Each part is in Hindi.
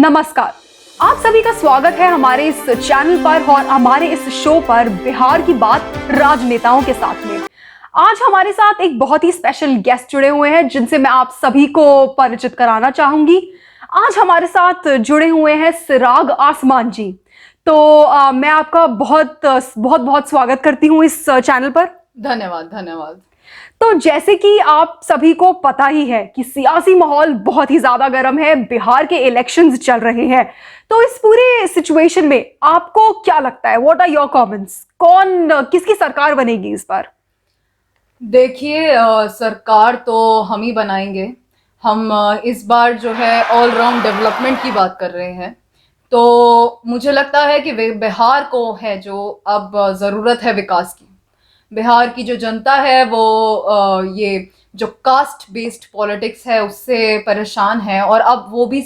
नमस्कार, आप सभी का स्वागत है हमारे इस चैनल पर और हमारे इस शो पर बिहार की बात राजनेताओं के साथ में। आज हमारे साथ एक बहुत ही स्पेशल गेस्ट जुड़े हुए हैं जिनसे मैं आप सभी को परिचित कराना चाहूंगी। आज हमारे साथ जुड़े हुए हैं सिराग आसमान जी। तो मैं आपका बहुत बहुत बहुत स्वागत करती हूँ इस चैनल पर। धन्यवाद। तो जैसे कि आप सभी को पता ही है कि सियासी माहौल बहुत ही ज्यादा गर्म है, बिहार के इलेक्शंस चल रहे हैं। तो इस पूरे सिचुएशन में आपको क्या लगता है, व्हाट आर योर कमेंट्स, किसकी सरकार बनेगी इस बार? देखिए, सरकार तो हम ही बनाएंगे। हम इस बार जो है ऑल राउंड डेवलपमेंट की बात कर रहे हैं। तो मुझे लगता है कि बिहार को है जो अब ज़रूरत है विकास की। बिहार की जो जनता है वो ये जो कास्ट बेस्ड पॉलिटिक्स है उससे परेशान है, और अब वो भी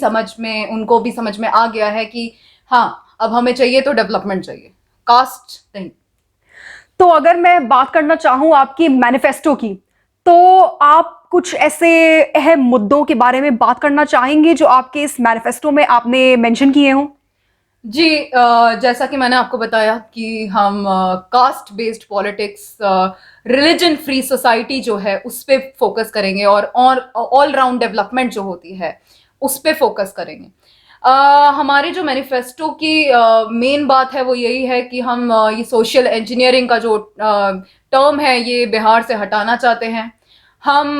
उनको भी समझ में आ गया है कि हाँ, अब हमें चाहिए तो डेवलपमेंट चाहिए, कास्ट नहीं। तो अगर मैं बात करना चाहूं आपकी मैनिफेस्टो की, तो आप कुछ ऐसे अहम मुद्दों के बारे में बात करना चाहेंगे जो आपके इस मैनिफेस्टो में आपने मेंशन किए हों? जी, जैसा कि मैंने आपको बताया कि हम caste based politics, religion free society जो है उस पे फोकस करेंगे, और ऑल राउंड डेवलपमेंट जो होती है उस पे फोकस करेंगे। हमारे जो मैनिफेस्टो की मेन बात है वो यही है कि हम ये सोशल इंजीनियरिंग का जो टर्म है ये बिहार से हटाना चाहते हैं। हम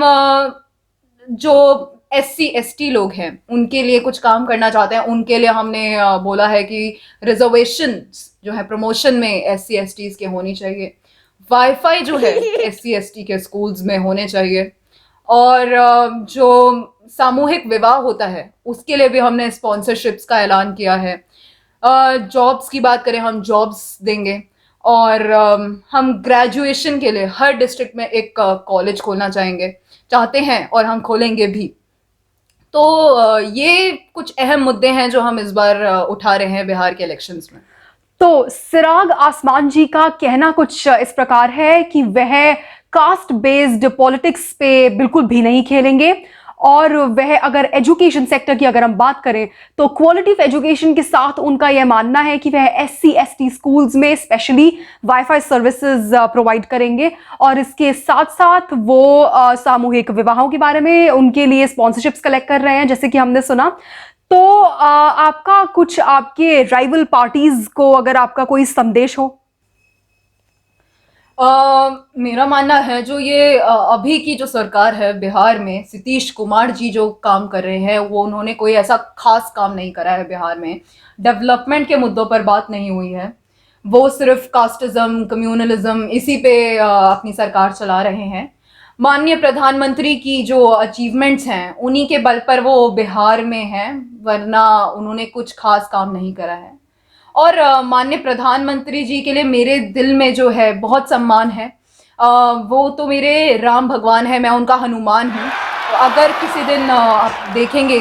जो SC ST लोग हैं उनके लिए कुछ काम करना चाहते हैं। उनके लिए हमने बोला है कि रिजर्वेशन जो है प्रमोशन में SC STs के होनी चाहिए। वाईफाई जो है SC ST के स्कूल्स में होने चाहिए, और जो सामूहिक विवाह होता है उसके लिए भी हमने स्पॉन्सरशिप्स का ऐलान किया है। जॉब्स की बात करें, हम जॉब्स देंगे, और हम ग्रेजुएशन के लिए हर डिस्ट्रिक्ट में एक कॉलेज खोलना चाहते हैं, और हम खोलेंगे भी। तो ये कुछ अहम मुद्दे हैं जो हम इस बार उठा रहे हैं बिहार के इलेक्शंस में। तो सिराग आसमान जी का कहना कुछ इस प्रकार है कि वह कास्ट बेस्ड पॉलिटिक्स पे बिल्कुल भी नहीं खेलेंगे, और वह अगर एजुकेशन सेक्टर की अगर हम बात करें तो क्वालिटी ऑफ एजुकेशन के साथ उनका यह मानना है कि वह SC ST स्कूल्स में स्पेशली वाईफाई सर्विसेज प्रोवाइड करेंगे, और इसके साथ साथ वो सामूहिक विवाहों के बारे में उनके लिए स्पॉन्सरशिप्स कलेक्ट कर रहे हैं, जैसे कि हमने सुना। तो आपका कुछ आपके राइवल पार्टीज को अगर आपका कोई संदेश हो? मेरा मानना है जो ये अभी की जो सरकार है बिहार में, नीतीश कुमार जी जो काम कर रहे हैं वो उन्होंने कोई ऐसा खास काम नहीं करा है बिहार में। डेवलपमेंट के मुद्दों पर बात नहीं हुई है। वो सिर्फ कास्टिज्म, कम्युनलिज्म इसी पे अपनी सरकार चला रहे हैं। माननीय प्रधानमंत्री की जो अचीवमेंट्स हैं उन्हीं के बल पर वो बिहार में हैं, वरना उन्होंने कुछ खास काम नहीं करा है। और माननीय प्रधानमंत्री जी के लिए मेरे दिल में जो है बहुत सम्मान है। वो तो मेरे राम भगवान है, मैं उनका हनुमान हूँ। तो अगर किसी दिन आप देखेंगे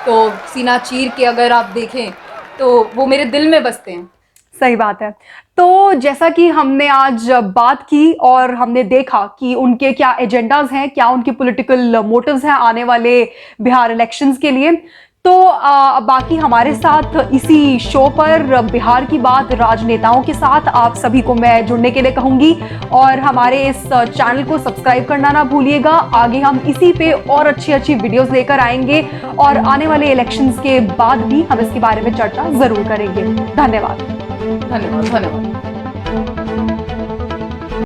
तो सीना चीर के अगर आप देखें तो वो मेरे दिल में बसते हैं। सही बात है। तो जैसा कि हमने आज बात की और हमने देखा कि उनके क्या एजेंडाज हैं, क्या उनके पॉलिटिकल मोटिव्स हैं आने वाले बिहार इलेक्शंस के लिए, तो बाकी हमारे साथ इसी शो पर बिहार की बात राजनेताओं के साथ आप सभी को मैं जुड़ने के लिए कहूंगी, और हमारे इस चैनल को सब्सक्राइब करना ना भूलिएगा। आगे हम इसी पे और अच्छी अच्छी वीडियोस लेकर आएंगे, और आने वाले इलेक्शंस के बाद भी हम इसके बारे में चर्चा जरूर करेंगे। धन्यवाद। धन्यवाद।